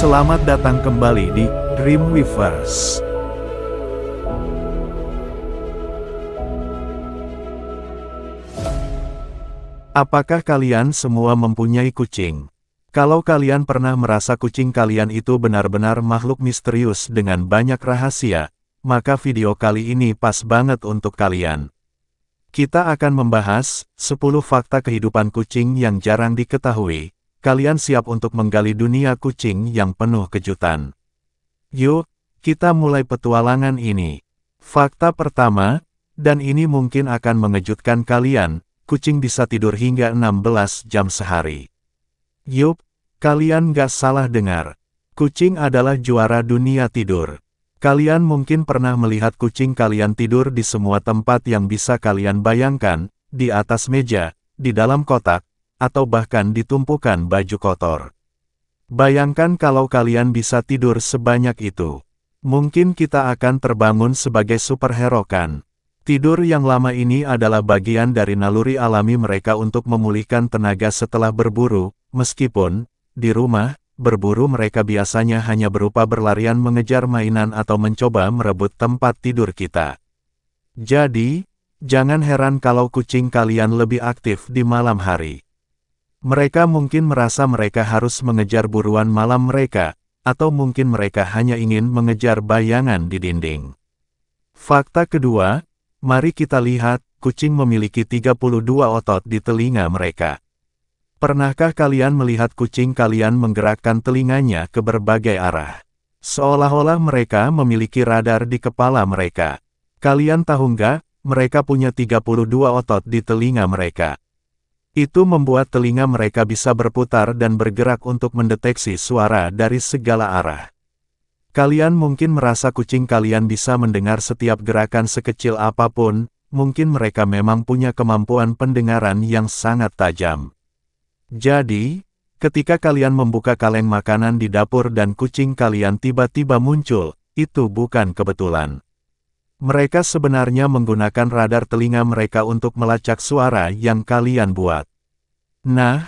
Selamat datang kembali di Dreamweavers. Apakah kalian semua mempunyai kucing? Kalau kalian pernah merasa kucing kalian itu benar-benar makhluk misterius dengan banyak rahasia, maka video kali ini pas banget untuk kalian. Kita akan membahas 10 fakta kehidupan kucing yang jarang diketahui. Kalian siap untuk menggali dunia kucing yang penuh kejutan? Yuk, kita mulai petualangan ini. Fakta pertama, dan ini mungkin akan mengejutkan kalian, kucing bisa tidur hingga 16 jam sehari. Yup, kalian gak salah dengar. Kucing adalah juara dunia tidur. Kalian mungkin pernah melihat kucing kalian tidur di semua tempat yang bisa kalian bayangkan, di atas meja, di dalam kotak, atau bahkan di tumpukan baju kotor. Bayangkan kalau kalian bisa tidur sebanyak itu. Mungkin kita akan terbangun sebagai superhero kan? Tidur yang lama ini adalah bagian dari naluri alami mereka untuk memulihkan tenaga setelah berburu, meskipun, di rumah, berburu mereka biasanya hanya berupa berlarian mengejar mainan atau mencoba merebut tempat tidur kita. Jadi, jangan heran kalau kucing kalian lebih aktif di malam hari. Mereka mungkin merasa mereka harus mengejar buruan malam mereka, atau mungkin mereka hanya ingin mengejar bayangan di dinding. Fakta kedua, mari kita lihat, kucing memiliki 32 otot di telinga mereka. Pernahkah kalian melihat kucing kalian menggerakkan telinganya ke berbagai arah? Seolah-olah mereka memiliki radar di kepala mereka. Kalian tahu nggak, mereka punya 32 otot di telinga mereka. Itu membuat telinga mereka bisa berputar dan bergerak untuk mendeteksi suara dari segala arah. Kalian mungkin merasa kucing kalian bisa mendengar setiap gerakan sekecil apapun, mungkin mereka memang punya kemampuan pendengaran yang sangat tajam. Jadi, ketika kalian membuka kaleng makanan di dapur dan kucing kalian tiba-tiba muncul, itu bukan kebetulan. Mereka sebenarnya menggunakan radar telinga mereka untuk melacak suara yang kalian buat. Nah,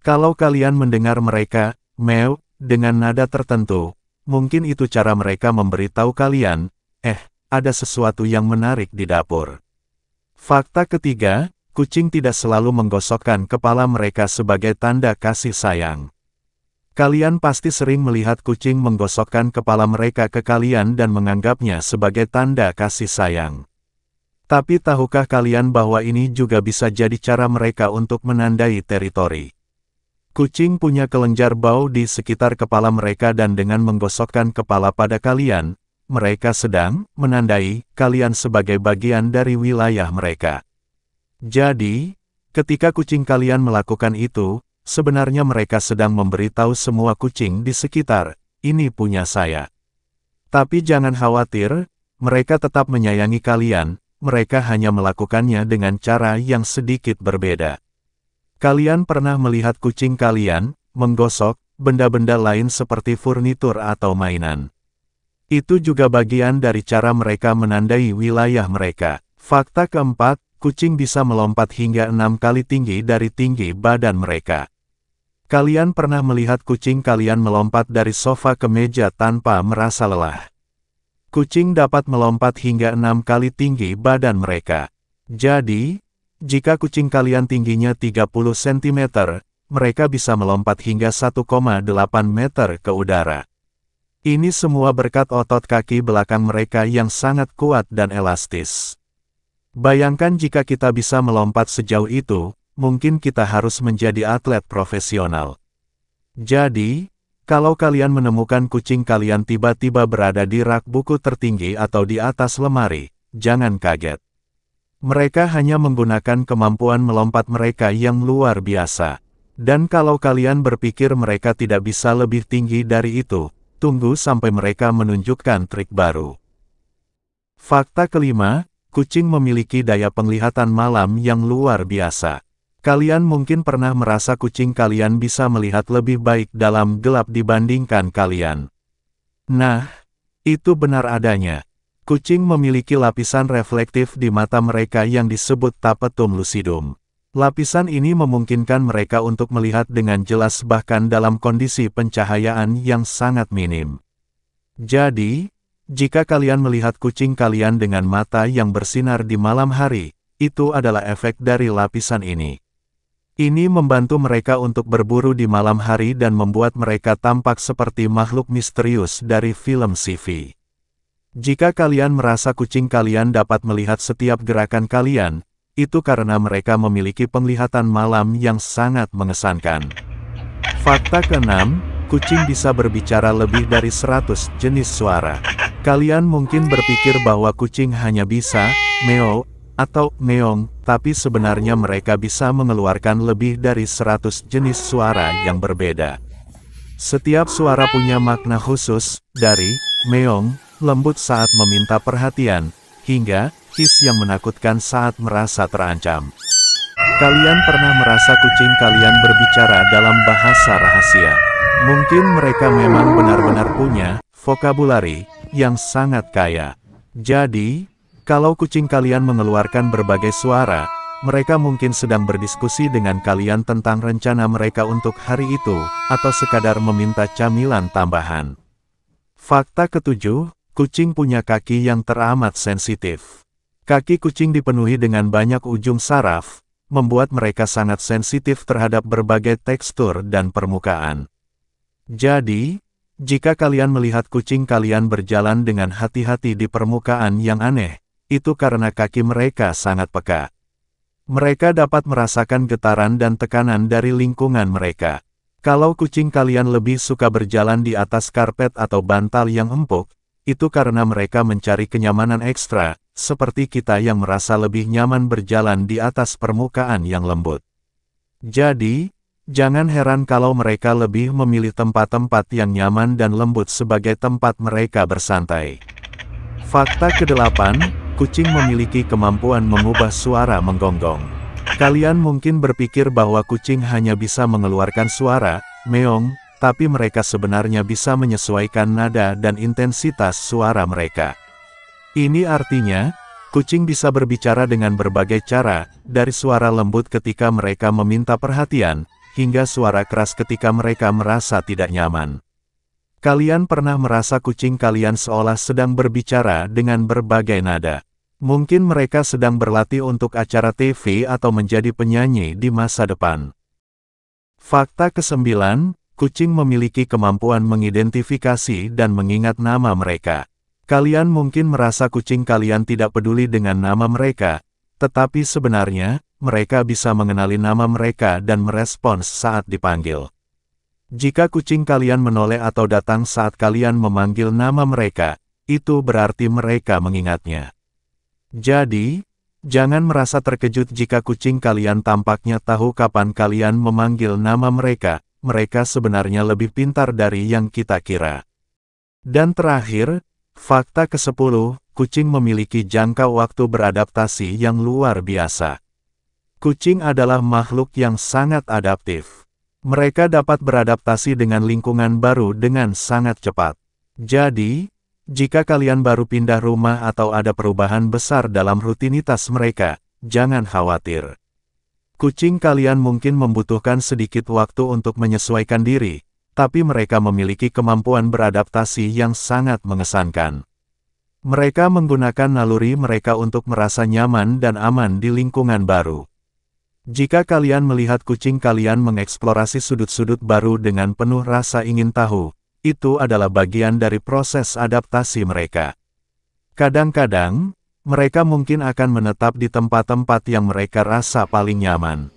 kalau kalian mendengar mereka, meow, dengan nada tertentu, mungkin itu cara mereka memberitahu kalian, ada sesuatu yang menarik di dapur. Fakta ketiga, kucing tidak selalu menggosokkan kepala mereka sebagai tanda kasih sayang. Kalian pasti sering melihat kucing menggosokkan kepala mereka ke kalian dan menganggapnya sebagai tanda kasih sayang. Tapi tahukah kalian bahwa ini juga bisa jadi cara mereka untuk menandai teritori? Kucing punya kelenjar bau di sekitar kepala mereka dan dengan menggosokkan kepala pada kalian, mereka sedang menandai kalian sebagai bagian dari wilayah mereka. Jadi, ketika kucing kalian melakukan itu, sebenarnya mereka sedang memberitahu semua kucing di sekitar, ini punya saya. Tapi jangan khawatir, mereka tetap menyayangi kalian, mereka hanya melakukannya dengan cara yang sedikit berbeda. Kalian pernah melihat kucing kalian menggosok benda-benda lain seperti furnitur atau mainan. Itu juga bagian dari cara mereka menandai wilayah mereka. Fakta keempat, kucing bisa melompat hingga 6 kali tinggi dari tinggi badan mereka. Kalian pernah melihat kucing kalian melompat dari sofa ke meja tanpa merasa lelah? Kucing dapat melompat hingga 6 kali tinggi badan mereka. Jadi, jika kucing kalian tingginya 30 cm, mereka bisa melompat hingga 1,8 meter ke udara. Ini semua berkat otot kaki belakang mereka yang sangat kuat dan elastis. Bayangkan jika kita bisa melompat sejauh itu, mungkin kita harus menjadi atlet profesional. Jadi, kalau kalian menemukan kucing kalian tiba-tiba berada di rak buku tertinggi atau di atas lemari, jangan kaget. Mereka hanya menggunakan kemampuan melompat mereka yang luar biasa. Dan kalau kalian berpikir mereka tidak bisa lebih tinggi dari itu, tunggu sampai mereka menunjukkan trik baru. Fakta kelima, kucing memiliki daya penglihatan malam yang luar biasa. Kalian mungkin pernah merasa kucing kalian bisa melihat lebih baik dalam gelap dibandingkan kalian. Nah, itu benar adanya. Kucing memiliki lapisan reflektif di mata mereka yang disebut tapetum lucidum. Lapisan ini memungkinkan mereka untuk melihat dengan jelas bahkan dalam kondisi pencahayaan yang sangat minim. Jadi, jika kalian melihat kucing kalian dengan mata yang bersinar di malam hari, itu adalah efek dari lapisan ini. Ini membantu mereka untuk berburu di malam hari dan membuat mereka tampak seperti makhluk misterius dari film sci-fi. Jika kalian merasa kucing kalian dapat melihat setiap gerakan kalian, itu karena mereka memiliki penglihatan malam yang sangat mengesankan. Fakta ke-6, kucing bisa berbicara lebih dari 100 jenis suara. Kalian mungkin berpikir bahwa kucing hanya bisa meow atau meong, tapi sebenarnya mereka bisa mengeluarkan lebih dari 100 jenis suara yang berbeda. Setiap suara punya makna khusus, dari meong, lembut saat meminta perhatian, hingga hiss yang menakutkan saat merasa terancam. Kalian pernah merasa kucing kalian berbicara dalam bahasa rahasia? Mungkin mereka memang benar-benar punya vokabulari yang sangat kaya. Jadi, kalau kucing kalian mengeluarkan berbagai suara, mereka mungkin sedang berdiskusi dengan kalian tentang rencana mereka untuk hari itu, atau sekadar meminta camilan tambahan. Fakta ke-7, kucing punya kaki yang teramat sensitif. Kaki kucing dipenuhi dengan banyak ujung saraf, membuat mereka sangat sensitif terhadap berbagai tekstur dan permukaan. Jadi, jika kalian melihat kucing kalian berjalan dengan hati-hati di permukaan yang aneh, itu karena kaki mereka sangat peka. Mereka dapat merasakan getaran dan tekanan dari lingkungan mereka. Kalau kucing kalian lebih suka berjalan di atas karpet atau bantal yang empuk, itu karena mereka mencari kenyamanan ekstra, seperti kita yang merasa lebih nyaman berjalan di atas permukaan yang lembut. Jadi, jangan heran kalau mereka lebih memilih tempat-tempat yang nyaman dan lembut sebagai tempat mereka bersantai. Fakta ke-8, kucing memiliki kemampuan mengubah suara menggonggong. Kalian mungkin berpikir bahwa kucing hanya bisa mengeluarkan suara, meong, tapi mereka sebenarnya bisa menyesuaikan nada dan intensitas suara mereka. Ini artinya, kucing bisa berbicara dengan berbagai cara, dari suara lembut ketika mereka meminta perhatian, hingga suara keras ketika mereka merasa tidak nyaman. Kalian pernah merasa kucing kalian seolah sedang berbicara dengan berbagai nada. Mungkin mereka sedang berlatih untuk acara TV atau menjadi penyanyi di masa depan. Fakta ke-9, kucing memiliki kemampuan mengidentifikasi dan mengingat nama mereka. Kalian mungkin merasa kucing kalian tidak peduli dengan nama mereka, tetapi sebenarnya, mereka bisa mengenali nama mereka dan merespons saat dipanggil. Jika kucing kalian menoleh atau datang saat kalian memanggil nama mereka, itu berarti mereka mengingatnya. Jadi, jangan merasa terkejut jika kucing kalian tampaknya tahu kapan kalian memanggil nama mereka. Mereka sebenarnya lebih pintar dari yang kita kira. Dan terakhir, fakta ke-10, kucing memiliki jangka waktu beradaptasi yang luar biasa. Kucing adalah makhluk yang sangat adaptif. Mereka dapat beradaptasi dengan lingkungan baru dengan sangat cepat. Jadi, jika kalian baru pindah rumah atau ada perubahan besar dalam rutinitas mereka, jangan khawatir. Kucing kalian mungkin membutuhkan sedikit waktu untuk menyesuaikan diri, tapi mereka memiliki kemampuan beradaptasi yang sangat mengesankan. Mereka menggunakan naluri mereka untuk merasa nyaman dan aman di lingkungan baru. Jika kalian melihat kucing kalian mengeksplorasi sudut-sudut baru dengan penuh rasa ingin tahu, itu adalah bagian dari proses adaptasi mereka. Kadang-kadang, mereka mungkin akan menetap di tempat-tempat yang mereka rasa paling nyaman.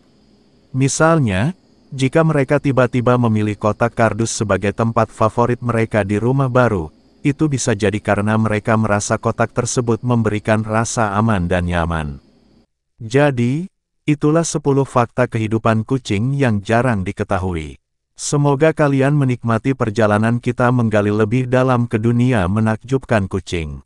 Misalnya, jika mereka tiba-tiba memilih kotak kardus sebagai tempat favorit mereka di rumah baru, itu bisa jadi karena mereka merasa kotak tersebut memberikan rasa aman dan nyaman. Jadi, itulah 10 fakta kehidupan kucing yang jarang diketahui. Semoga kalian menikmati perjalanan kita menggali lebih dalam ke dunia menakjubkan kucing.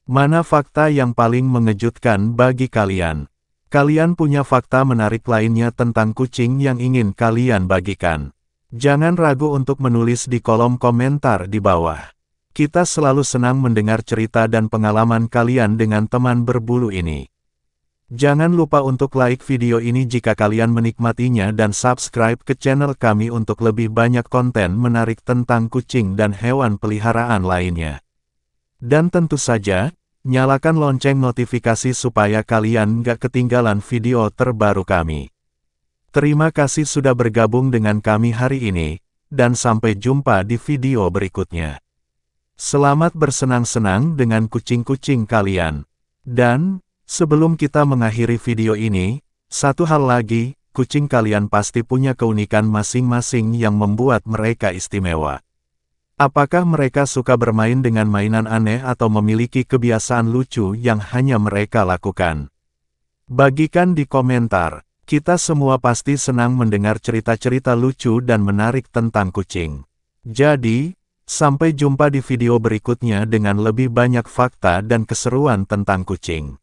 Mana fakta yang paling mengejutkan bagi kalian? Kalian punya fakta menarik lainnya tentang kucing yang ingin kalian bagikan? Jangan ragu untuk menulis di kolom komentar di bawah. Kita selalu senang mendengar cerita dan pengalaman kalian dengan teman berbulu ini. Jangan lupa untuk like video ini jika kalian menikmatinya dan subscribe ke channel kami untuk lebih banyak konten menarik tentang kucing dan hewan peliharaan lainnya. Dan tentu saja, nyalakan lonceng notifikasi supaya kalian gak ketinggalan video terbaru kami. Terima kasih sudah bergabung dengan kami hari ini, dan sampai jumpa di video berikutnya. Selamat bersenang-senang dengan kucing-kucing kalian. Dan, sebelum kita mengakhiri video ini, satu hal lagi, kucing kalian pasti punya keunikan masing-masing yang membuat mereka istimewa. Apakah mereka suka bermain dengan mainan aneh atau memiliki kebiasaan lucu yang hanya mereka lakukan? Bagikan di komentar. Kita semua pasti senang mendengar cerita-cerita lucu dan menarik tentang kucing. Jadi, sampai jumpa di video berikutnya dengan lebih banyak fakta dan keseruan tentang kucing.